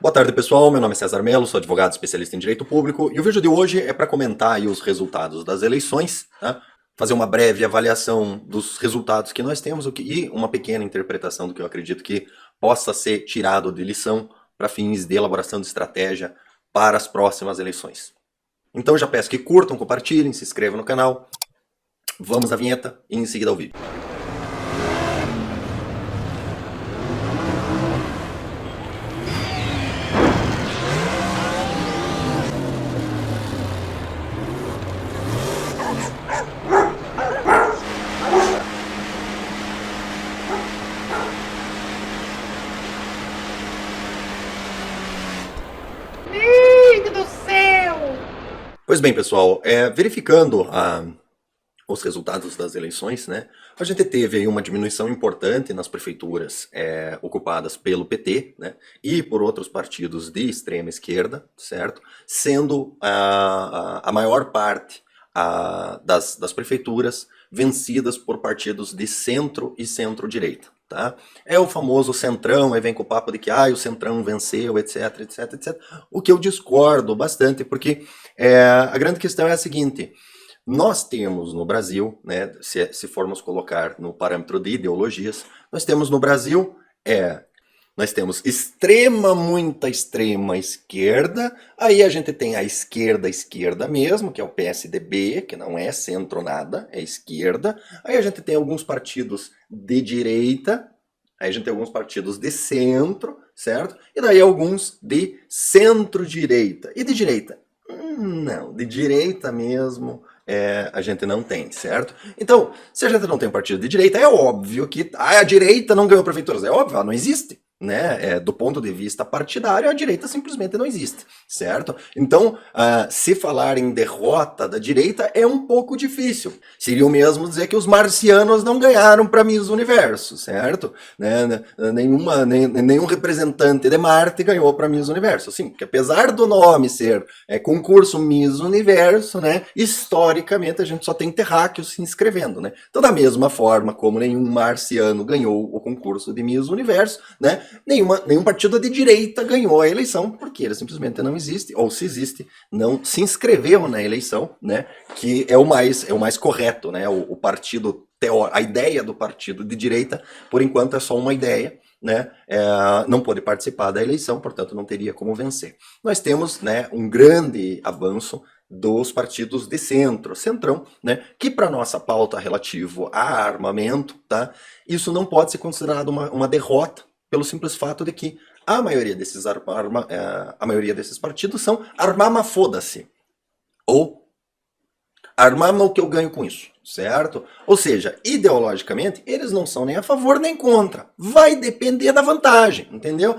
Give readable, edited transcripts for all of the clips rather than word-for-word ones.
Boa tarde, pessoal. Meu nome é César Mello, sou advogado especialista em direito público e o vídeo de hoje é para comentar aí os resultados das eleições, tá? Fazer uma breve avaliação dos resultados que nós temos e uma pequena interpretação do que eu acredito que possa ser tirado de lição para fins de elaboração de estratégia para as próximas eleições. Então já peço que curtam, compartilhem, se inscrevam no canal. Vamos à vinheta e em seguida ao vídeo. Lindo do céu! Pois bem, pessoal, verificando os resultados das eleições, né, a gente teve aí uma diminuição importante nas prefeituras ocupadas pelo PT, né, e por outros partidos de extrema esquerda, certo? Sendo a maior parte das prefeituras vencidas por partidos de centro e centro-direita. Tá? É o famoso centrão, aí vem com o papo de que o centrão venceu, etc, etc, etc. O que eu discordo bastante, porque a grande questão é a seguinte: nós temos no Brasil, né, se formos colocar no parâmetro de ideologias, nós temos no Brasil nós temos muita extrema esquerda, aí a gente tem a esquerda mesmo, que é o PSDB, que não é centro nada, é esquerda. Aí a gente tem alguns partidos de direita, aí a gente tem alguns partidos de centro, certo? E daí alguns de centro-direita. E de direita? Não, de direita mesmo a gente não tem, certo? Então, se a gente não tem partido de direita, é óbvio que a direita não ganhou prefeituras. É óbvio, ela não existe. Né? Do ponto de vista partidário, a direita simplesmente não existe, certo? Então, se falar em derrota da direita é um pouco difícil. Seria o mesmo dizer que os marcianos não ganharam para Miss Universo, certo? Né? Nenhum representante de Marte ganhou para Miss Universo. Sim, porque apesar do nome ser concurso Miss Universo, né? Historicamente a gente só tem terráqueos se inscrevendo, né? Então, da mesma forma como nenhum marciano ganhou o concurso de Miss Universo, né? Nenhum partido de direita ganhou a eleição, porque ele simplesmente não existe, ou se existe, não se inscreveu na eleição, né? Que é o mais correto, né? O partido a ideia do partido de direita, por enquanto, é só uma ideia, né? Não pôde participar da eleição, portanto, não teria como vencer. Nós temos, né, um grande avanço dos partidos de centrão, né, que para nossa pauta relativo a armamento, tá, isso não pode ser considerado uma derrota, pelo simples fato de que a maioria desses partidos são armama foda-se, ou armama o que eu ganho com isso, certo? Ou seja, ideologicamente, eles não são nem a favor nem contra. Vai depender da vantagem, entendeu?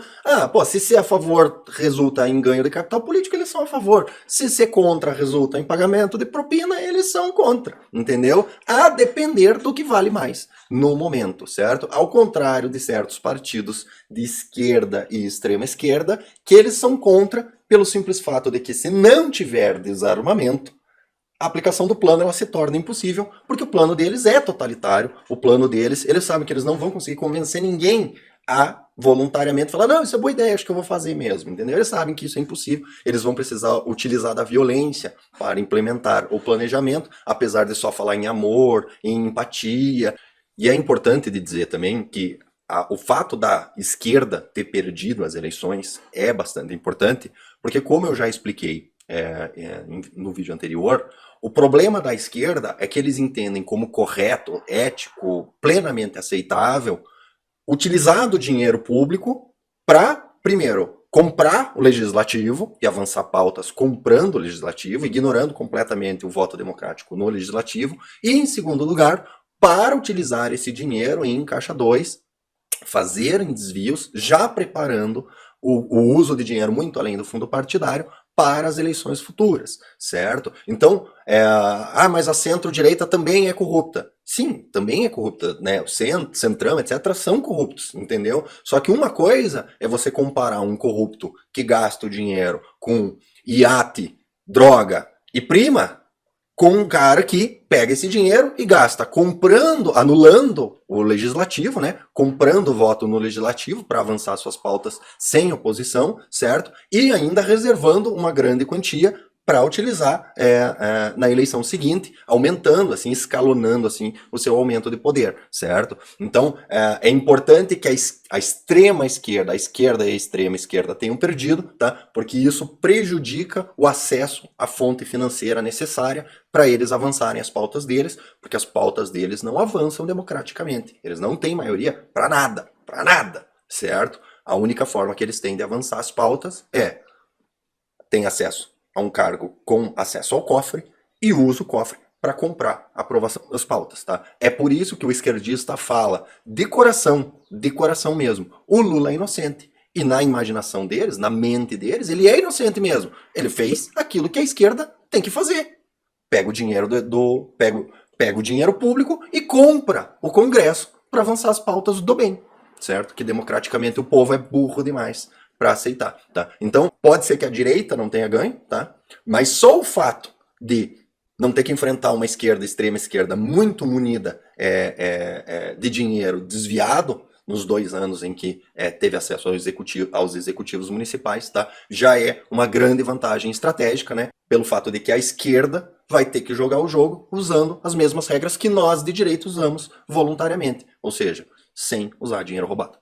Se ser a favor resulta em ganho de capital político, eles são a favor. Se ser contra resulta em pagamento de propina, eles são contra, entendeu? A depender do que vale mais no momento, certo? Ao contrário de certos partidos de esquerda e extrema esquerda, que eles são contra pelo simples fato de que se não tiver desarmamento, a aplicação do plano ela se torna impossível, porque o plano deles é totalitário, o plano deles, eles sabem que eles não vão conseguir convencer ninguém a voluntariamente falar, não, isso é boa ideia, acho que eu vou fazer mesmo, entendeu? Eles sabem que isso é impossível, eles vão precisar utilizar da violência para implementar o planejamento, apesar de só falar em amor, em empatia. E é importante de dizer também que o fato da esquerda ter perdido as eleições é bastante importante, porque como eu já expliquei no vídeo anterior, o problema da esquerda é que eles entendem como correto, ético, plenamente aceitável, utilizar do dinheiro público para, primeiro, comprar o legislativo e avançar pautas comprando o legislativo, ignorando completamente o voto democrático no legislativo, e, em segundo lugar, para utilizar esse dinheiro em caixa 2, fazerem desvios, já preparando o uso de dinheiro muito além do fundo partidário para as eleições futuras, certo? Então, mas a centro-direita também é corrupta. Sim, também é corrupta, né? O centrão, etc., são corruptos, entendeu? Só que uma coisa é você comparar um corrupto que gasta o dinheiro com iate, droga e prima, com um cara que pega esse dinheiro e gasta comprando, anulando o legislativo, né? Comprando voto no legislativo para avançar suas pautas sem oposição, certo? E ainda reservando uma grande quantia para utilizar na eleição seguinte, aumentando, assim, escalonando assim, o seu aumento de poder, certo? Então, é importante que a extrema esquerda, a esquerda e a extrema esquerda tenham perdido, tá? Porque isso prejudica o acesso à fonte financeira necessária para eles avançarem as pautas deles, porque as pautas deles não avançam democraticamente. Eles não têm maioria para nada, certo? A única forma que eles têm de avançar as pautas tem acesso a um cargo com acesso ao cofre e usa o cofre para comprar a aprovação das pautas, tá? É por isso que o esquerdista fala de coração mesmo, o Lula é inocente. E na imaginação deles, na mente deles, ele é inocente mesmo. Ele fez aquilo que a esquerda tem que fazer. Pega o dinheiro pega o dinheiro público e compra o Congresso para avançar as pautas do bem, certo? Que democraticamente o povo é burro demais para aceitar, tá? Então, pode ser que a direita não tenha ganho, tá? Mas só o fato de não ter que enfrentar uma esquerda, extrema esquerda, muito munida de dinheiro desviado nos 2 anos em que teve acesso aos executivos municipais, tá? Já é uma grande vantagem estratégica, né? Pelo fato de que a esquerda vai ter que jogar o jogo usando as mesmas regras que nós de direita usamos voluntariamente, ou seja, sem usar dinheiro roubado.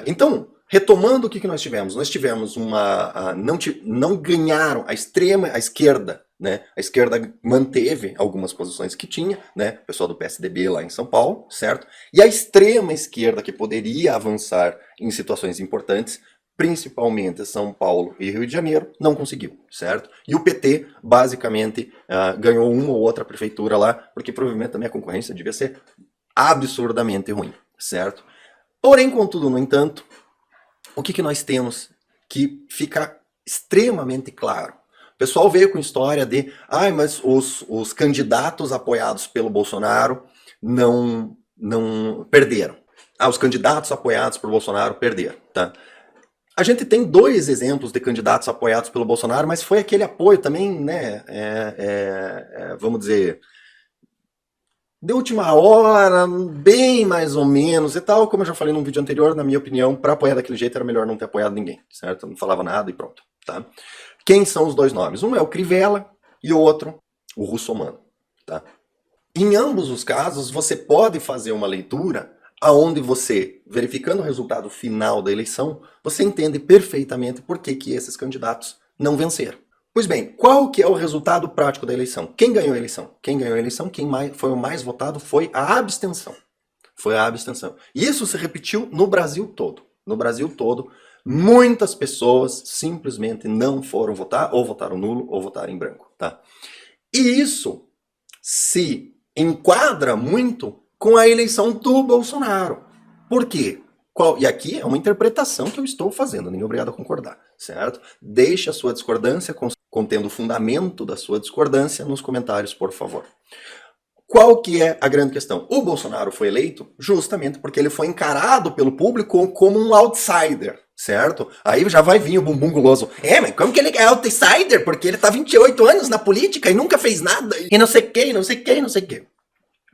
Então, retomando o que nós tivemos? Nós tivemos não ganharam a esquerda, né? A esquerda manteve algumas posições que tinha, né? O pessoal do PSDB lá em São Paulo, certo? E a extrema esquerda, que poderia avançar em situações importantes, principalmente São Paulo e Rio de Janeiro, não conseguiu, certo? E o PT, basicamente, ganhou uma ou outra prefeitura lá, porque provavelmente também a concorrência devia ser absurdamente ruim, certo? Porém, contudo, no entanto, o que nós temos que fica extremamente claro? O pessoal veio com história de, mas os candidatos apoiados pelo Bolsonaro não perderam. Os candidatos apoiados por Bolsonaro perderam, tá? A gente tem 2 exemplos de candidatos apoiados pelo Bolsonaro, mas foi aquele apoio também, né, vamos dizer, de última hora, bem mais ou menos e tal. Como eu já falei num vídeo anterior, na minha opinião, para apoiar daquele jeito era melhor não ter apoiado ninguém, certo? Eu não falava nada e pronto, tá? Quem são os 2 nomes? Um é o Crivella e o outro, o Russomano, tá? Em ambos os casos, você pode fazer uma leitura aonde você, verificando o resultado final da eleição, você entende perfeitamente por que esses candidatos não venceram. Pois bem, qual que é o resultado prático da eleição? Quem ganhou a eleição? Quem ganhou a eleição, foi o mais votado, foi a abstenção. Foi a abstenção. Isso se repetiu no Brasil todo. No Brasil todo, muitas pessoas simplesmente não foram votar, ou votaram nulo, ou votaram em branco, tá? E isso se enquadra muito com a eleição do Bolsonaro. Por quê? E aqui é uma interpretação que eu estou fazendo, nem obrigado a concordar, certo? Deixe a sua discordância, contendo o fundamento da sua discordância, nos comentários, por favor. Qual que é a grande questão? O Bolsonaro foi eleito justamente porque ele foi encarado pelo público como um outsider, certo? Aí já vai vir o bumbum guloso. Mas como que ele é outsider? Porque ele tá 28 anos na política e nunca fez nada, e não sei o que, não sei o que, não sei o que.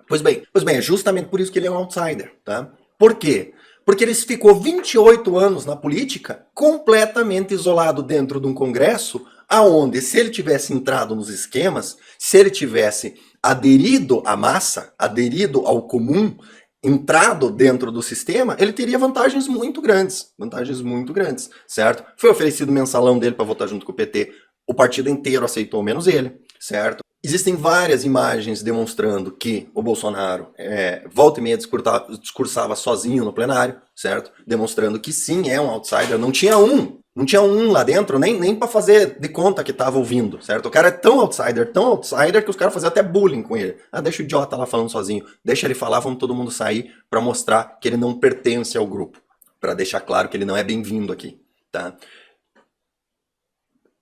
Pois bem, é justamente por isso que ele é um outsider, tá? Por quê? Porque ele ficou 28 anos na política completamente isolado dentro de um congresso aonde, se ele tivesse entrado nos esquemas, se ele tivesse aderido à massa, aderido ao comum, entrado dentro do sistema, ele teria vantagens muito grandes, certo? Foi oferecido o mensalão dele para votar junto com o PT, o partido inteiro aceitou menos ele, certo? Existem várias imagens demonstrando que o Bolsonaro volta e meia discursava sozinho no plenário, certo? Demonstrando que sim, é um outsider. Não tinha um lá dentro, nem para fazer de conta que tava ouvindo, certo? O cara é tão outsider, que os caras faziam até bullying com ele. Deixa o idiota lá falando sozinho, deixa ele falar, vamos todo mundo sair para mostrar que ele não pertence ao grupo, para deixar claro que ele não é bem-vindo aqui, tá?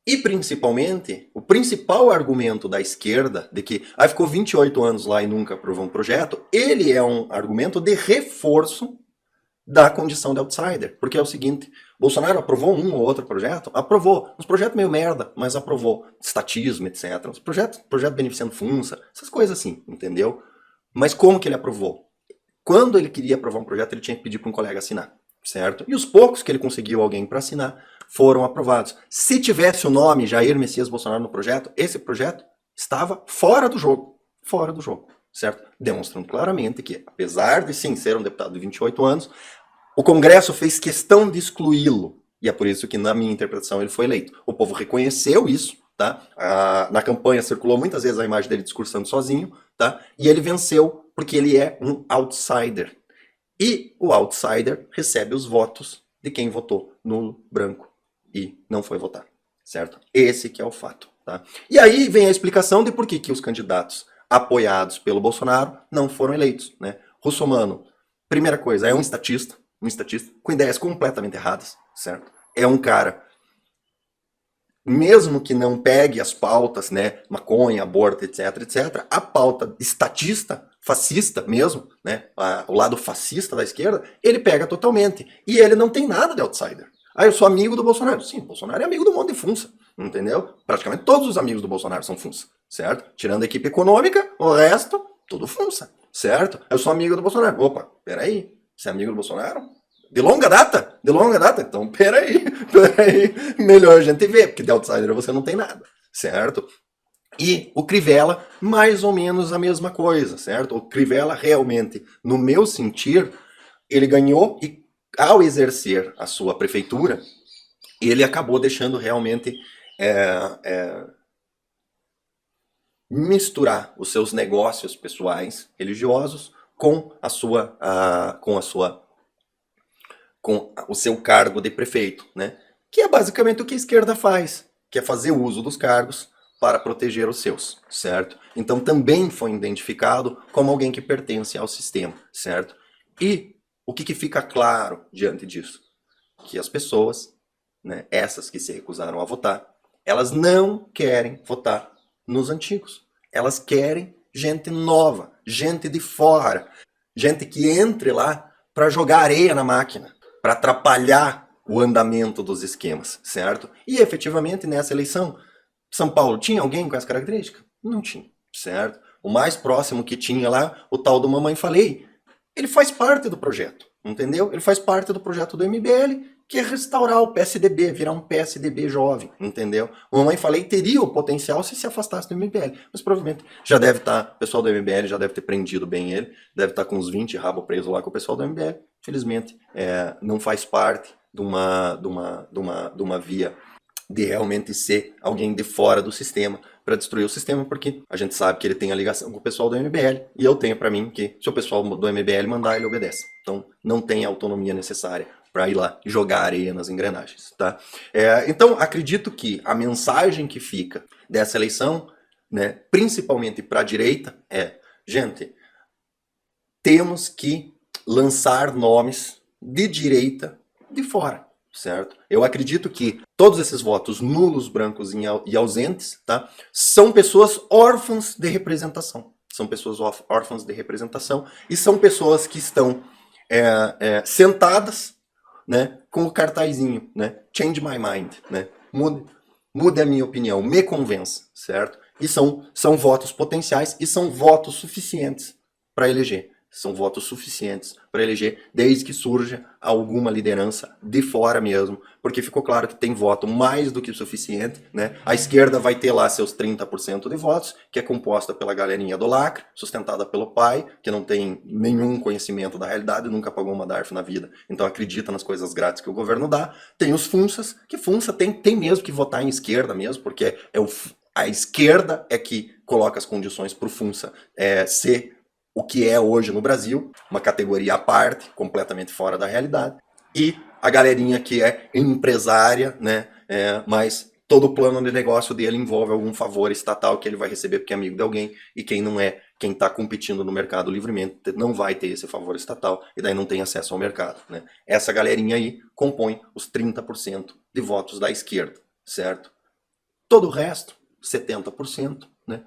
E principalmente, o principal argumento da esquerda, de que ficou 28 anos lá e nunca aprovou um projeto, ele é um argumento de reforço da condição de outsider. Porque é o seguinte, Bolsonaro aprovou um ou outro projeto? Aprovou. Uns projetos meio merda, mas aprovou. Estatismo, etc. Uns projeto beneficiando FUNSA, essas coisas assim, entendeu? Mas como que ele aprovou? Quando ele queria aprovar um projeto, ele tinha que pedir para um colega assinar, certo? E os poucos que ele conseguiu alguém para assinar foram aprovados. Se tivesse o nome Jair Messias Bolsonaro no projeto, esse projeto estava fora do jogo. Fora do jogo, certo? Demonstrando claramente que, apesar de sim ser um deputado de 28 anos, o Congresso fez questão de excluí-lo. E é por isso que, na minha interpretação, ele foi eleito. O povo reconheceu isso, tá? Na campanha circulou muitas vezes a imagem dele discursando sozinho, tá? E ele venceu porque ele é um outsider. E o outsider recebe os votos de quem votou nulo, branco e não foi votar, certo? Esse que é o fato, tá? E aí vem a explicação de por que os candidatos apoiados pelo Bolsonaro não foram eleitos, né? Russomano, primeira coisa, é um estatista com ideias completamente erradas, certo? É um cara, mesmo que não pegue as pautas, né, maconha, aborto, etc, etc, a pauta estatista, fascista mesmo, né, o lado fascista da esquerda, ele pega totalmente. E ele não tem nada de outsider. Ah, eu sou amigo do Bolsonaro. Sim, o Bolsonaro é amigo do monte de funça, entendeu? Praticamente todos os amigos do Bolsonaro são funça, certo? Tirando a equipe econômica, o resto, tudo funça, certo? Eu sou amigo do Bolsonaro. Opa, peraí, você é amigo do Bolsonaro? De longa data? De longa data? Então, peraí. Melhor a gente ver, porque de outsider você não tem nada, certo? E o Crivella, mais ou menos a mesma coisa, certo? O Crivella realmente, no meu sentir, ele ganhou e ao exercer a sua prefeitura, ele acabou deixando realmente misturar os seus negócios pessoais, religiosos, com o seu cargo de prefeito, né? Que é basicamente o que a esquerda faz, que é fazer uso dos cargos para proteger os seus, certo? Então também foi identificado como alguém que pertence ao sistema, certo? E o que fica claro diante disso? Que as pessoas, né, essas que se recusaram a votar, elas não querem votar nos antigos. Elas querem gente nova, gente de fora, gente que entre lá para jogar areia na máquina, para atrapalhar o andamento dos esquemas, certo? E efetivamente nessa eleição, São Paulo tinha alguém com essa característica? Não tinha, certo? O mais próximo que tinha lá, o tal do Mamãe Falei, ele faz parte do projeto, entendeu? Ele faz parte do projeto do MBL, que é restaurar o PSDB, virar um PSDB jovem, entendeu? O Mamãe Falei teria o potencial se afastasse do MBL, mas provavelmente já deve estar, o pessoal do MBL já deve ter prendido bem ele, deve estar com uns 20 rabos presos lá com o pessoal do MBL, felizmente não faz parte de uma via de realmente ser alguém de fora do sistema para destruir o sistema, porque a gente sabe que ele tem a ligação com o pessoal do MBL, e eu tenho para mim que se o pessoal do MBL mandar, ele obedece. Então não tem a autonomia necessária para ir lá e jogar areia nas engrenagens, tá? Então acredito que a mensagem que fica dessa eleição, né, principalmente para a direita, gente, temos que lançar nomes de direita de fora, certo? Eu acredito que todos esses votos nulos, brancos e ausentes, tá, são pessoas órfãs de representação. São pessoas órfãs de representação e são pessoas que estão sentadas, né, com o cartazinho, né, change my mind, né, mude a minha opinião, me convença, certo? E são votos potenciais e são votos suficientes para eleger. São votos suficientes para eleger, desde que surja alguma liderança de fora mesmo, porque ficou claro que tem voto mais do que suficiente, né? A esquerda vai ter lá seus 30% de votos, que é composta pela galerinha do lacre, sustentada pelo pai, que não tem nenhum conhecimento da realidade, nunca pagou uma DARF na vida, então acredita nas coisas grátis que o governo dá. Tem os FUNSAs, que FUNSA tem mesmo que votar em esquerda mesmo, porque a esquerda é que coloca as condições para o FUNSA ser o que é hoje no Brasil, uma categoria à parte, completamente fora da realidade, e a galerinha que é empresária, né, mas todo o plano de negócio dele envolve algum favor estatal que ele vai receber porque é amigo de alguém, e quem não é, quem está competindo no mercado livremente, não vai ter esse favor estatal, e daí não tem acesso ao mercado, né? Essa galerinha aí compõe os 30% de votos da esquerda, certo? Todo o resto, 70%, né,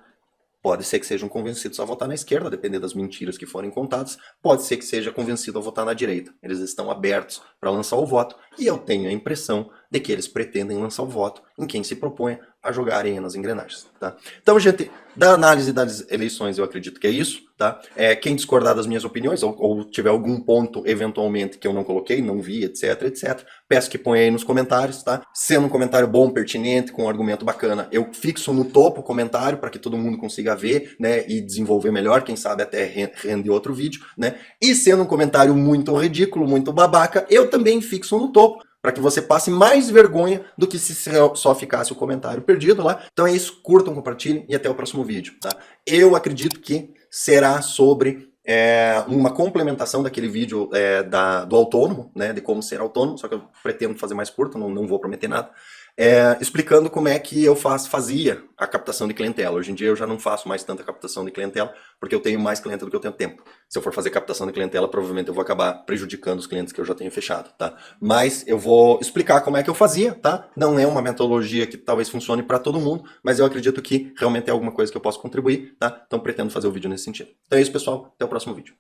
Pode ser que sejam convencidos a votar na esquerda, dependendo das mentiras que forem contadas. Pode ser que seja convencido a votar na direita. Eles estão abertos para lançar o voto. E eu tenho a impressão de que eles pretendem lançar o voto em quem se propõe a jogar areia nas engrenagens. Tá? Então, gente, da análise das eleições eu acredito que é isso. Tá? Quem discordar das minhas opiniões ou tiver algum ponto eventualmente que eu não coloquei, não vi, etc, etc, peço que ponha aí nos comentários. Tá? Sendo um comentário bom, pertinente, com um argumento bacana, eu fixo no topo o comentário para que todo mundo consiga ver, né, e desenvolver melhor, quem sabe até render outro vídeo, né? E sendo um comentário muito ridículo, muito babaca, eu também fixo no topo, para que você passe mais vergonha do que se só ficasse o comentário perdido lá. Então é isso, curtam, compartilhem e até o próximo vídeo, tá? Eu acredito que será sobre uma complementação daquele vídeo do autônomo, né, de como ser autônomo, só que eu pretendo fazer mais curto, não vou prometer nada, explicando como é que eu fazia a captação de clientela. Hoje em dia eu já não faço mais tanta captação de clientela, porque eu tenho mais cliente do que eu tenho tempo. Se eu for fazer captação de clientela, provavelmente eu vou acabar prejudicando os clientes que eu já tenho fechado, tá? Mas eu vou explicar como é que eu fazia, tá? Não é uma metodologia que talvez funcione para todo mundo, mas eu acredito que realmente é alguma coisa que eu posso contribuir, tá? Então pretendo fazer o vídeo nesse sentido. Então é isso, pessoal. Até o próximo vídeo.